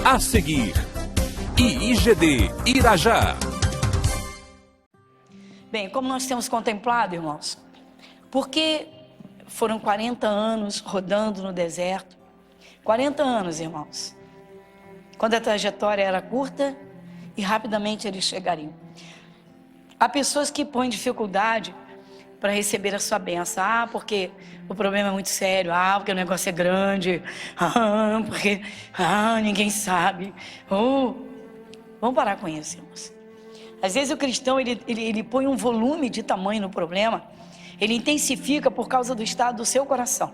A seguir, IIGD Irajá. Bem, como nós temos contemplado, irmãos, porque foram 40 anos rodando no deserto, 40 anos, irmãos, quando a trajetória era curta e rapidamente eles chegariam. Há pessoas que põem dificuldade para receber a sua bênção. Porque o problema é muito sério. Porque o negócio é grande. Porque ninguém sabe. Vamos parar com isso, irmãos. Às vezes o cristão, ele põe um volume de tamanho no problema. Ele intensifica por causa do estado do seu coração.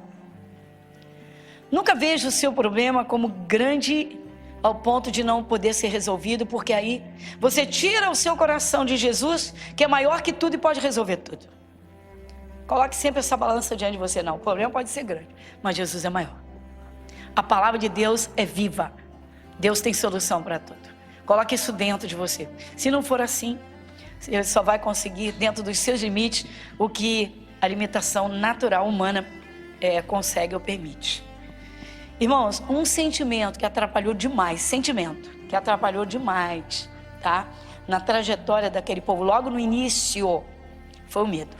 Nunca veja o seu problema como grande ao ponto de não poder ser resolvido, porque aí você tira o seu coração de Jesus, que é maior que tudo e pode resolver tudo. Coloque sempre essa balança diante de você. Não, o problema pode ser grande, mas Jesus é maior. A palavra de Deus é viva. Deus tem solução para tudo. Coloque isso dentro de você. Se não for assim, você só vai conseguir, dentro dos seus limites, o que a limitação natural humana consegue ou permite. Irmãos, um sentimento que atrapalhou demais, tá? Na trajetória daquele povo, logo no início, foi o medo.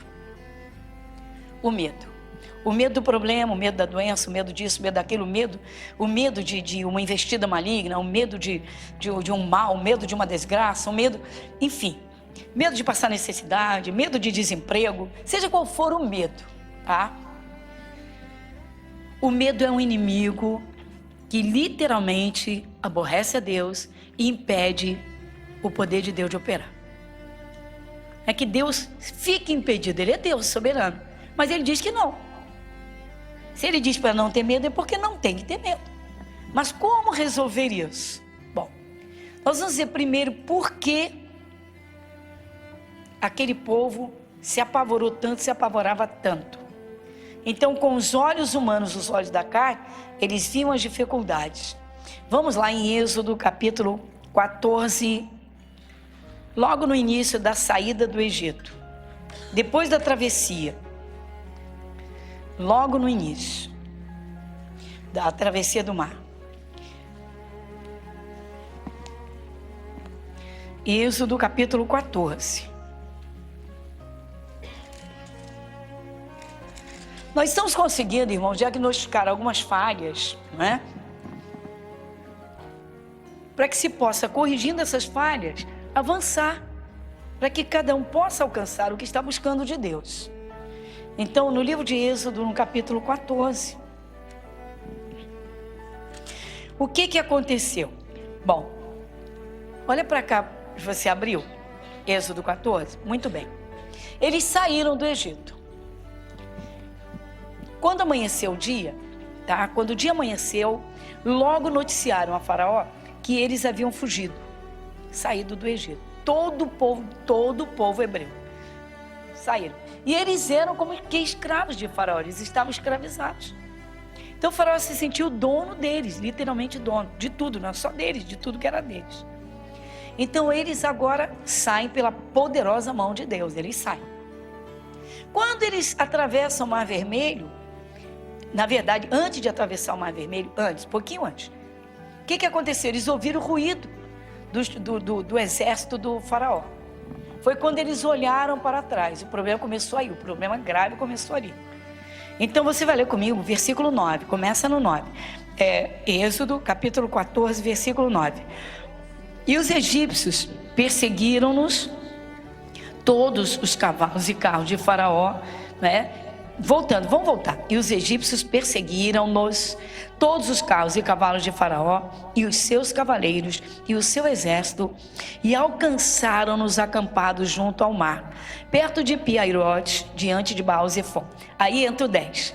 O medo do problema, o medo da doença, o medo disso, o medo daquilo, o medo de uma investida maligna, o medo de um mal, o medo de uma desgraça, o medo, enfim, medo de passar necessidade, medo de desemprego, seja qual for o medo, tá? O medo é um inimigo que literalmente aborrece a Deus e impede o poder de Deus de operar. É que Deus fica impedido, Ele é Deus soberano, mas Ele diz que não. Se Ele diz para não ter medo, é porque não tem que ter medo. Mas como resolver isso? Bom, nós vamos dizer primeiro por que aquele povo se apavorou tanto, se apavorava tanto. Então, com os olhos humanos, os olhos da carne, eles viam as dificuldades. Vamos lá em Êxodo capítulo 14, logo no início da saída do Egito. Depois da travessia, logo no início da travessia do mar. Êxodo capítulo 14. Nós estamos conseguindo, irmãos, diagnosticar algumas falhas, não é? Para que se possa, corrigindo essas falhas, avançar, para que cada um possa alcançar o que está buscando de Deus. Então, no livro de Êxodo, no capítulo 14, o que aconteceu? Bom, olha para cá, você abriu Êxodo 14? Muito bem. Eles saíram do Egito. Quando amanheceu o dia, tá? Quando o dia amanheceu, logo noticiaram a Faraó que eles haviam fugido, saído do Egito. Todo o povo hebreu saíram. E eles eram como que escravos de Faraó, eles estavam escravizados. Então o Faraó se sentiu dono deles, literalmente dono de tudo, não só deles, de tudo que era deles. Então eles agora saem pela poderosa mão de Deus, eles saem. Quando eles atravessam o Mar Vermelho, na verdade, antes de atravessar o Mar Vermelho, pouquinho antes, o que aconteceu? Eles ouviram o ruído do exército do Faraó. Foi quando eles olharam para trás, o problema começou aí, o problema grave começou ali. Então você vai ler comigo, versículo 9, começa no 9. Êxodo, capítulo 14, versículo 9. E os egípcios perseguiram-nos, todos os cavalos e carros de Faraó, né? Vamos voltar. E os egípcios perseguiram-nos, todos os carros e cavalos de Faraó, e os seus cavaleiros, e o seu exército, e alcançaram-nos acampados junto ao mar, perto de Pi-Hahirote, diante de Baal-Zefon. Aí entra o 10.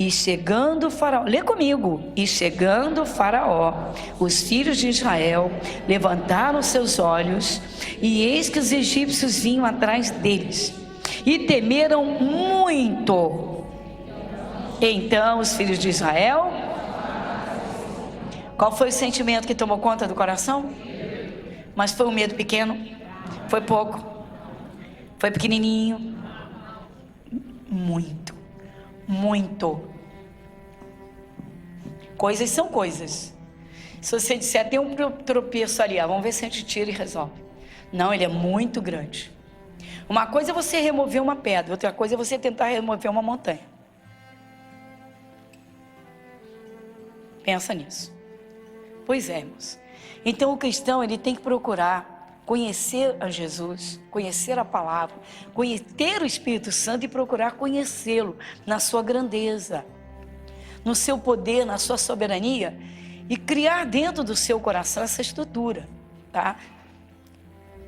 E chegando Faraó, lê comigo, e chegando Faraó, os filhos de Israel levantaram seus olhos, e eis que os egípcios vinham atrás deles, e temeram muito. Então os filhos de Israel, qual foi o sentimento que tomou conta do coração? Mas foi um medo pequeno? Foi pouco? Foi pequenininho? Muito. Coisas são coisas. Se você disser, tem um tropeço ali, vamos ver se a gente tira e resolve. Não, ele é muito grande. Uma coisa é você remover uma pedra, outra coisa é você tentar remover uma montanha. Pensa nisso. Pois é, irmãos. Então o cristão, ele tem que procurar conhecer a Jesus, conhecer a palavra, ter o Espírito Santo e procurar conhecê-lo na sua grandeza, no seu poder, na sua soberania, e criar dentro do seu coração essa estrutura, tá?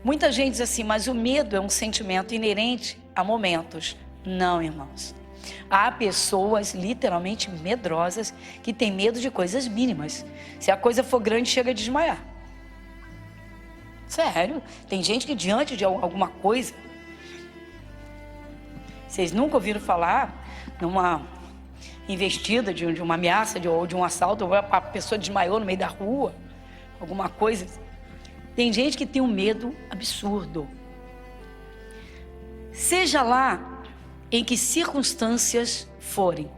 Muita gente diz assim, mas o medo é um sentimento inerente a momentos. Não, irmãos. Há pessoas literalmente medrosas que têm medo de coisas mínimas. Se a coisa for grande, chega a desmaiar. Sério, tem gente que diante de alguma coisa, vocês nunca ouviram falar numa investida de uma ameaça ou de um assalto, ou a pessoa desmaiou no meio da rua, alguma coisa. Tem gente que tem um medo absurdo. Seja lá em que circunstâncias forem,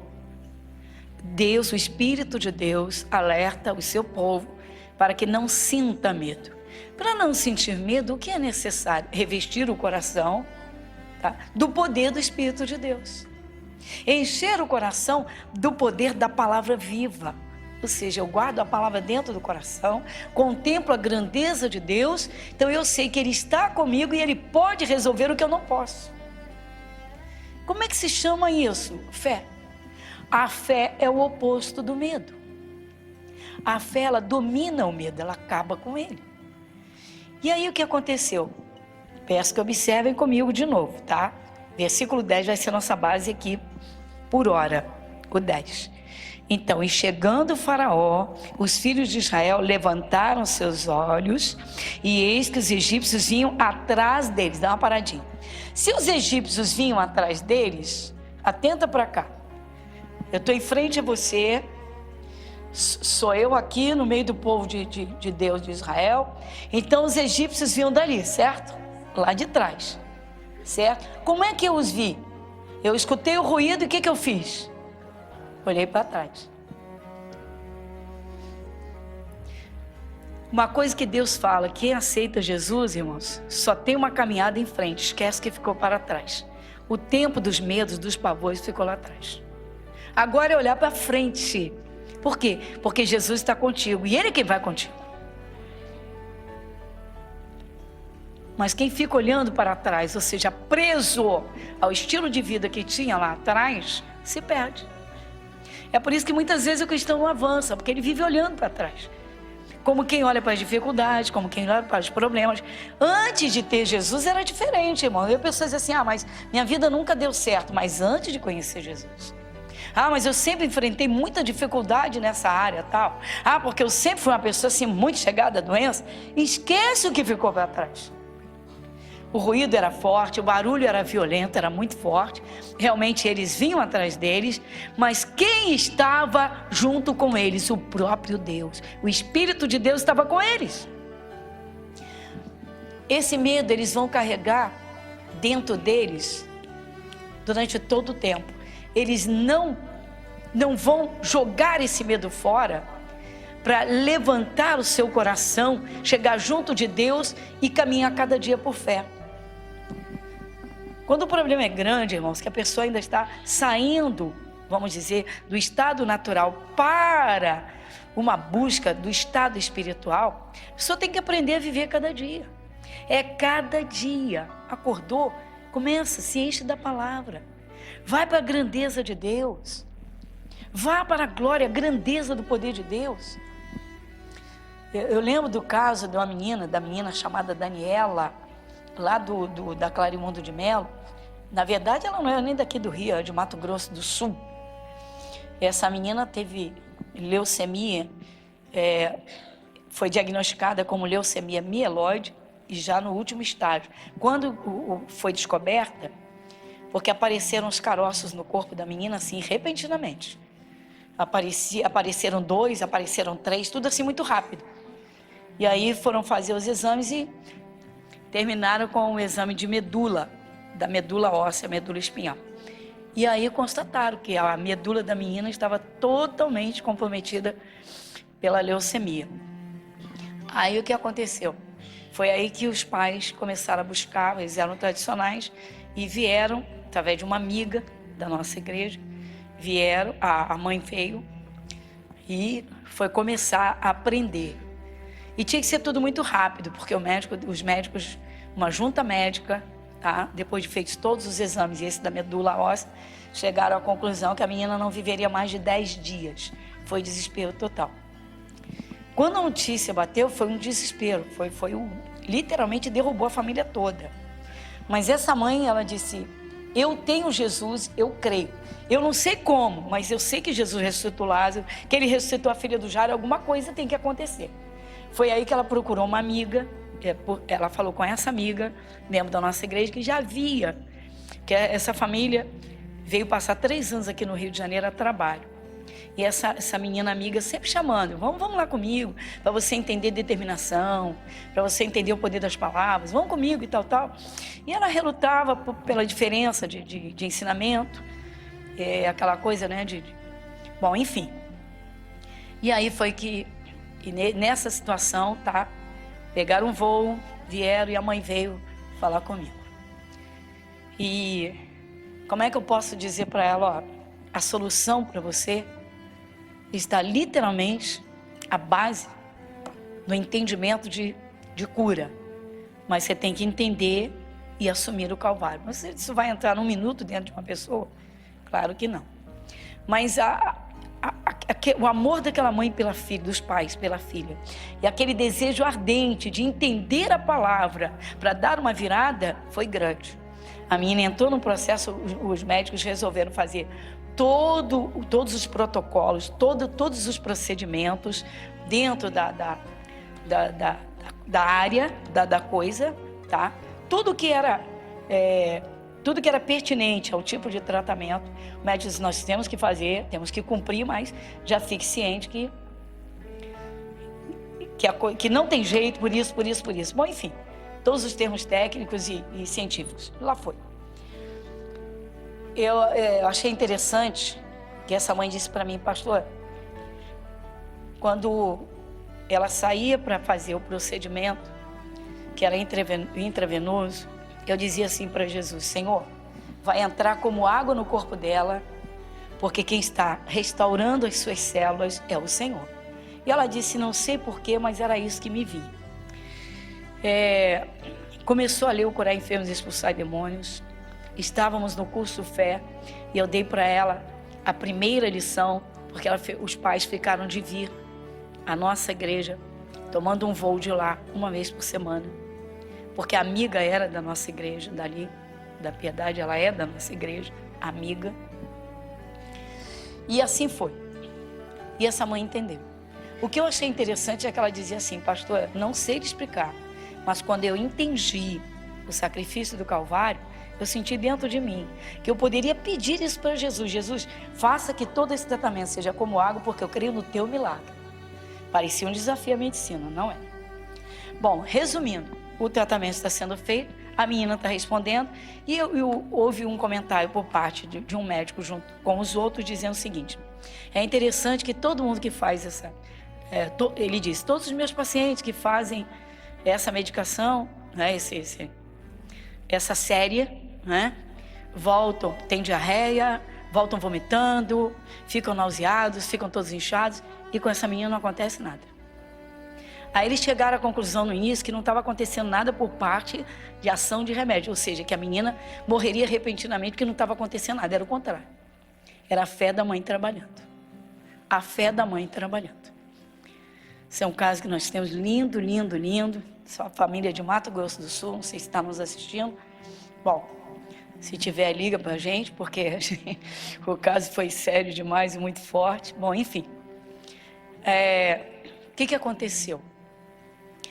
Deus, o Espírito de Deus, alerta o seu povo para que não sinta medo. Para não sentir medo, o que é necessário? Revestir o coração, tá, do poder do Espírito de Deus. Encher o coração do poder da palavra viva. Ou seja, eu guardo a palavra dentro do coração, contemplo a grandeza de Deus, então eu sei que Ele está comigo e Ele pode resolver o que eu não posso. Como é que se chama isso? Fé. A fé é o oposto do medo. A fé, ela domina o medo, ela acaba com ele. E aí o que aconteceu? Peço que observem comigo de novo, tá? Versículo 10 vai ser nossa base aqui por hora, o 10. Então, e chegando o Faraó, os filhos de Israel levantaram seus olhos e eis que os egípcios vinham atrás deles. Dá uma paradinha. Se os egípcios vinham atrás deles, atenta para cá. Eu estou em frente a você, sou eu aqui no meio do povo de Deus de Israel. Então os egípcios vinham dali, certo? Lá de trás, certo? Como é que eu os vi? Eu escutei o ruído e o que eu fiz? Olhei para trás. Uma coisa que Deus fala, quem aceita Jesus, irmãos, só tem uma caminhada em frente, esquece que ficou para trás. O tempo dos medos, dos pavores ficou lá atrás. Agora é olhar para frente. Por quê? Porque Jesus está contigo e Ele é quem vai contigo. Mas quem fica olhando para trás, ou seja, preso ao estilo de vida que tinha lá atrás, se perde. É por isso que muitas vezes o cristão não avança, porque ele vive olhando para trás. Como quem olha para as dificuldades, como quem olha para os problemas. Antes de ter Jesus era diferente, irmão. Eu pessoas dizem assim, mas minha vida nunca deu certo. Mas antes de conhecer Jesus. Mas eu sempre enfrentei muita dificuldade nessa área, tal. Porque eu sempre fui uma pessoa assim, muito chegada à doença. Esquece o que ficou para trás. O ruído era forte, o barulho era violento, era muito forte. Realmente eles vinham atrás deles, mas quem estava junto com eles? O próprio Deus. O Espírito de Deus estava com eles. Esse medo eles vão carregar dentro deles durante todo o tempo. Eles não vão jogar esse medo fora para levantar o seu coração, chegar junto de Deus e caminhar cada dia por fé. Quando o problema é grande, irmãos, que a pessoa ainda está saindo, vamos dizer, do estado natural para uma busca do estado espiritual, a pessoa tem que aprender a viver cada dia. É cada dia. Acordou, começa, se enche da palavra. Vai para a grandeza de Deus. Vá para a glória, a grandeza do poder de Deus. Eu lembro do caso de uma menina, chamada Daniela, lá da Clarimundo de Melo. Na verdade, ela não era nem daqui do Rio, era de Mato Grosso do Sul. Essa menina teve leucemia, foi diagnosticada como leucemia mieloide e já no último estágio. Quando foi descoberta, porque apareceram os caroços no corpo da menina assim, repentinamente. Apareceram 2, apareceram 3, tudo assim muito rápido. E aí foram fazer os exames e terminaram com o exame de medula, da medula óssea, medula espinhal. E aí constataram que a medula da menina estava totalmente comprometida pela leucemia. Aí o que aconteceu? Foi aí que os pais começaram a buscar, eles eram tradicionais, e vieram, através de uma amiga da nossa igreja, a mãe veio e foi começar a aprender. E tinha que ser tudo muito rápido, porque os médicos, uma junta médica, tá? Depois de feitos todos os exames, e esse da medula óssea, chegaram à conclusão que a menina não viveria mais de 10 dias. Foi desespero total. Quando a notícia bateu, foi um desespero, literalmente derrubou a família toda. Mas essa mãe, ela disse: eu tenho Jesus, eu creio. Eu não sei como, mas eu sei que Jesus ressuscitou Lázaro, que ele ressuscitou a filha do Jairo, alguma coisa tem que acontecer. Foi aí que ela procurou uma amiga, ela falou com essa amiga, membro da nossa igreja, que já via que essa família veio passar 3 anos aqui no Rio de Janeiro a trabalho. E essa menina amiga sempre chamando: vamos lá comigo, para você entender determinação, para você entender o poder das palavras, vamos comigo e tal. E ela relutava pela diferença de ensinamento, aquela coisa, né? Bom, enfim. E aí foi que, nessa situação, tá? Pegaram um voo, vieram e a mãe veio falar comigo. E como é que eu posso dizer para ela: ó, a solução para você está literalmente à base do entendimento de cura. Mas você tem que entender e assumir o Calvário. Mas isso vai entrar num minuto dentro de uma pessoa? Claro que não. Mas o amor daquela mãe pela filha, dos pais pela filha, e aquele desejo ardente de entender a palavra para dar uma virada, foi grande. A menina entrou num processo, os médicos resolveram fazer todos os protocolos, todos os procedimentos dentro da área da coisa, tá? Tudo que era pertinente ao tipo de tratamento, o médico disse: nós temos que fazer, temos que cumprir, mas já fique ciente que não tem jeito, por isso. Bom, enfim, todos os termos técnicos e científicos. Lá foi. Eu achei interessante que essa mãe disse para mim: pastor, quando ela saía para fazer o procedimento, que era intravenoso, eu dizia assim para Jesus: Senhor, vai entrar como água no corpo dela, porque quem está restaurando as suas células é o Senhor. E ela disse: não sei porquê, mas era isso que me vinha. Começou a ler o Curar Enfermos e Expulsar Demônios. Estávamos no curso Fé e eu dei para ela a primeira lição, porque os pais ficaram de vir à nossa igreja, tomando um voo de lá uma vez por semana, porque a amiga era da nossa igreja, dali, da Piedade, ela é da nossa igreja, amiga. E assim foi. E essa mãe entendeu. O que eu achei interessante é que ela dizia assim: pastor, não sei te explicar, mas quando eu entendi o sacrifício do Calvário, eu senti dentro de mim que eu poderia pedir isso para Jesus: Jesus, faça que todo esse tratamento seja como água, porque eu creio no teu milagre. Parecia um desafio à medicina, não é? Bom, resumindo, o tratamento está sendo feito, a menina está respondendo, e houve um comentário por parte de um médico junto com os outros dizendo o seguinte: é interessante que todo mundo que faz ele diz, todos os meus pacientes que fazem essa medicação, né, essa série, né, voltam, tem diarreia, voltam vomitando, ficam nauseados, ficam todos inchados, e com essa menina não acontece nada. Aí eles chegaram à conclusão no início que não estava acontecendo nada por parte de ação de remédio, ou seja, que a menina morreria repentinamente porque não estava acontecendo nada, era o contrário. Era a fé da mãe trabalhando. A fé da mãe trabalhando. Esse é um caso que nós temos lindo, lindo, lindo. Sua família de Mato Grosso do Sul, não sei se está nos assistindo. Bom, se tiver, liga para a gente, porque o caso foi sério demais e muito forte. Bom, enfim. O que aconteceu?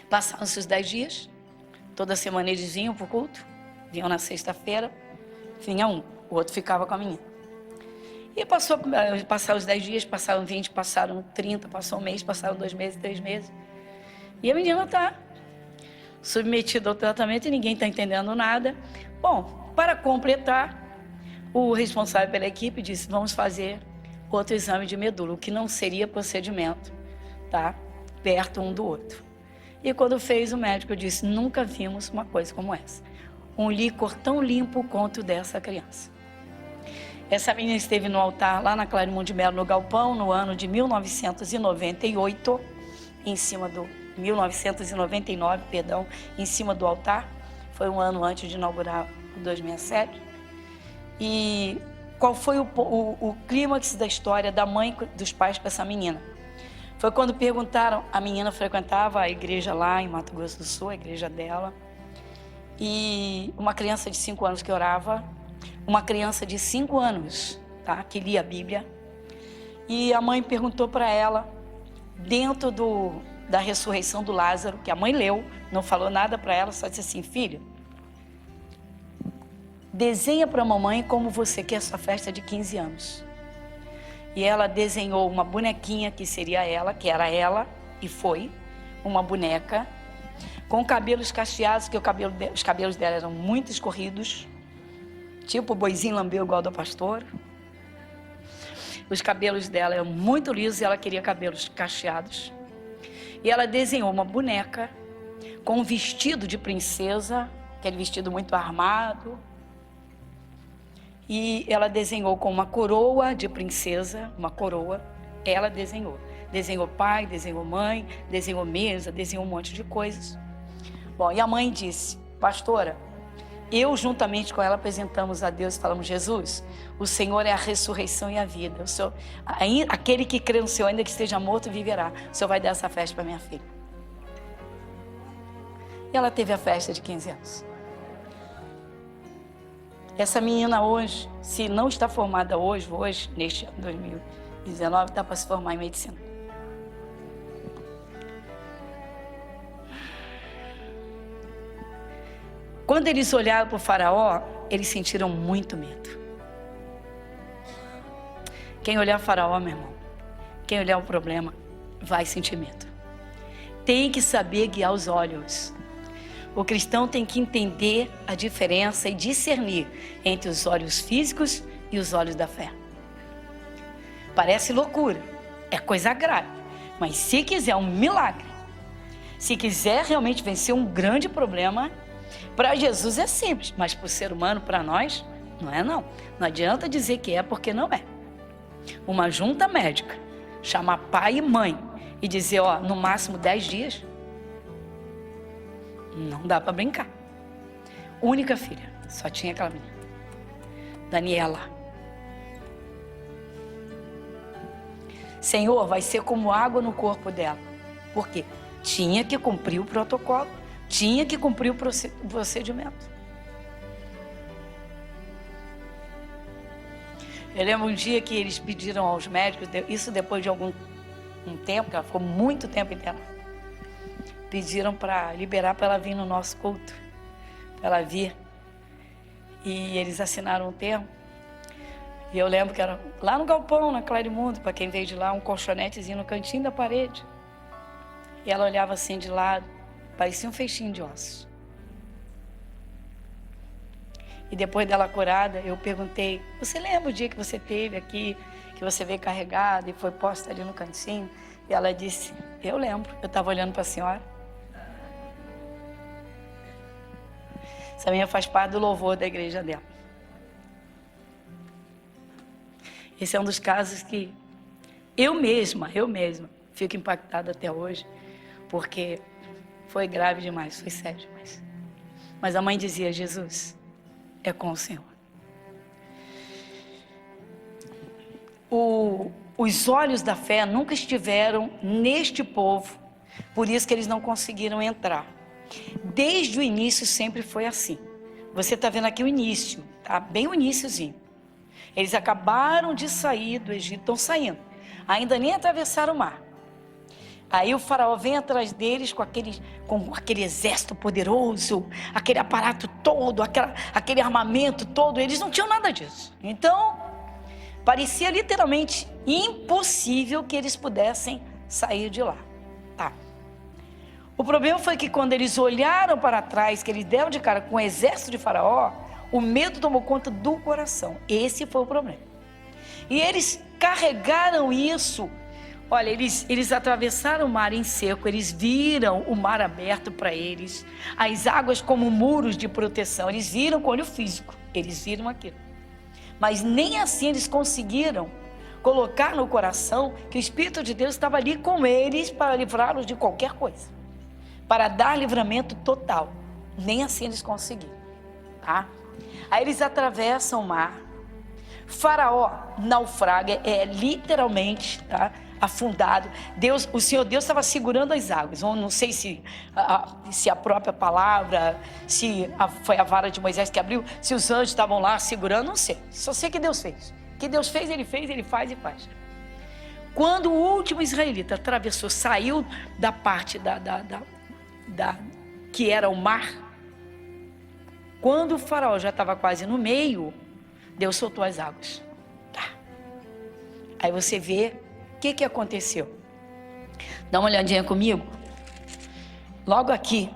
Passaram-se os 10 dias, toda semana eles vinham para o culto, vinham na sexta-feira, vinha um, o outro ficava com a menina. E passaram os 10 dias, passaram 20, passaram 30, passou um mês, passaram 2 meses, 3 meses. E a menina está submetida ao tratamento e ninguém está entendendo nada. Bom, para completar, o responsável pela equipe disse: vamos fazer outro exame de medula, o que não seria procedimento tá? Perto um do outro. E quando fez, o médico disse: nunca vimos uma coisa como essa. Um líquor tão limpo quanto o dessa criança. Essa menina esteve no altar lá na Clarimonde de Melo, no Galpão, no ano de 1998, em cima do 1999, perdão, em cima do altar. Foi um ano antes de inaugurar o 267. E qual foi o clímax da história da mãe dos pais com essa menina? Foi quando perguntaram, a menina frequentava a igreja lá em Mato Grosso do Sul, a igreja dela, e uma criança de 5 anos que orava, uma criança de 5 anos, tá, que lia a Bíblia, e a mãe perguntou para ela, dentro da ressurreição do Lázaro, que a mãe leu, não falou nada para ela, só disse assim: filho, desenha para a mamãe como você quer a sua festa de 15 anos. E ela desenhou uma bonequinha que seria ela, que era ela, e foi uma boneca, com cabelos cacheados, que os cabelos dela eram muito escorridos, tipo o boizinho lambeu igual do pastor. Os cabelos dela eram muito lisos e ela queria cabelos cacheados. E ela desenhou uma boneca com um vestido de princesa, aquele vestido muito armado. E ela desenhou com uma coroa de princesa, uma coroa, ela desenhou. Desenhou pai, desenhou mãe, desenhou mesa, desenhou um monte de coisas. Bom, e a mãe disse: pastora, eu juntamente com ela apresentamos a Deus e falamos: Jesus, o Senhor é a ressurreição e a vida. O Senhor, aquele que crê no Senhor, ainda que esteja morto, viverá. O Senhor vai dar essa festa para minha filha. E ela teve a festa de 15 anos. Essa menina hoje, se não está formada hoje, neste ano 2019, está para se formar em medicina. Quando eles olharam para o faraó, eles sentiram muito medo. Quem olhar o faraó, meu irmão, quem olhar o problema, vai sentir medo. Tem que saber guiar os olhos. O cristão tem que entender a diferença e discernir entre os olhos físicos e os olhos da fé. Parece loucura, é coisa grave, mas se quiser um milagre, se quiser realmente vencer um grande problema, para Jesus é simples, mas para o ser humano, para nós, não é não. Não adianta dizer que é porque não é. Uma junta médica, chamar pai e mãe e dizer, ó, no máximo 10 dias, não dá para brincar. Única filha, só tinha aquela menina, Daniela. Senhor, vai ser como água no corpo dela. Por quê? Tinha que cumprir o protocolo, tinha que cumprir o procedimento. Eu lembro um dia que eles pediram aos médicos, isso depois de um tempo, que ela ficou muito tempo internada, pediram para liberar para ela vir no nosso culto, para ela vir. E eles assinaram um termo. E eu lembro que era lá no Galpão, na Clarimundo, para quem veio de lá, um colchonetezinho no cantinho da parede. E ela olhava assim de lado, parecia um feixinho de ossos. E depois dela curada, eu perguntei, você lembra o dia que você teve aqui, que você veio carregada e foi posta ali no cantinho? E ela disse, eu lembro, eu estava olhando para a senhora. Essa menina faz parte do louvor da igreja dela. Esse é um dos casos que eu mesma fico impactada até hoje, porque foi grave demais, foi sério demais. Mas a mãe dizia, Jesus, é com o Senhor. Os olhos da fé nunca estiveram neste povo, por isso que eles não conseguiram entrar. Desde o início sempre foi assim. Você está vendo aqui o início, tá? Bem o iniciozinho. Eles acabaram de sair do Egito, estão saindo. Ainda nem atravessaram o mar. Aí o faraó vem atrás deles com aquele exército poderoso, aquele aparato todo, aquele armamento todo. Eles não tinham nada disso. Então, parecia literalmente impossível que eles pudessem sair de lá. Tá. O problema foi que quando eles olharam para trás, que eles deram de cara com o exército de faraó, o medo tomou conta do coração. Esse foi o problema. E eles carregaram isso Olha, eles atravessaram o mar em seco, eles viram o mar aberto para eles, as águas como muros de proteção, eles viram com o olho físico, eles viram aquilo. Mas nem assim eles conseguiram colocar no coração que o Espírito de Deus estava ali com eles para livrá-los de qualquer coisa, para dar livramento total. Nem assim eles conseguiram, tá? Aí eles atravessam o mar, Faraó naufraga, literalmente, tá? Afundado. O Senhor Deus estava segurando as águas. Eu não sei se a própria palavra, foi a vara de Moisés que abriu, se os anjos estavam lá segurando, não sei. Só sei que Deus fez. Que Deus fez, ele faz e faz. Quando o último israelita atravessou, saiu da parte que era o mar, quando o Faraó já estava quase no meio, Deus soltou as águas. Tá. Aí você vê o que aconteceu. Dá uma olhadinha comigo. Logo aqui.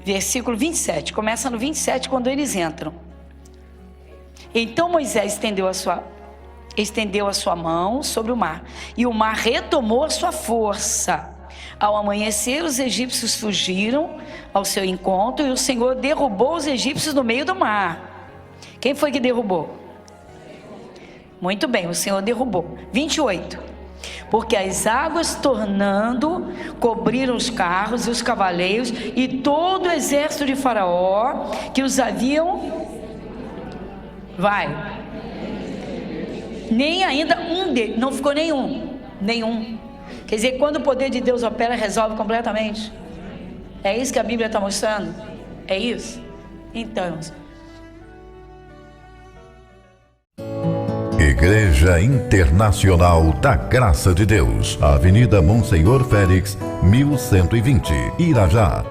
Versículo 27. Começa no 27, quando eles entram. Então Moisés estendeu a sua mão sobre o mar, e o mar retomou a sua força. Ao amanhecer, os egípcios fugiram ao seu encontro, e o Senhor derrubou os egípcios no meio do mar. Quem foi que derrubou? Muito bem, o Senhor derrubou. 28. Porque as águas tornando cobriram os carros e os cavaleiros e todo o exército de Faraó que os haviam... Nem ainda um deles, não ficou nenhum. Quer dizer, quando o poder de Deus opera, resolve completamente. É isso que a Bíblia está mostrando? É isso? Então, Igreja Internacional da Graça de Deus, Avenida Monsenhor Félix, 1120, Irajá.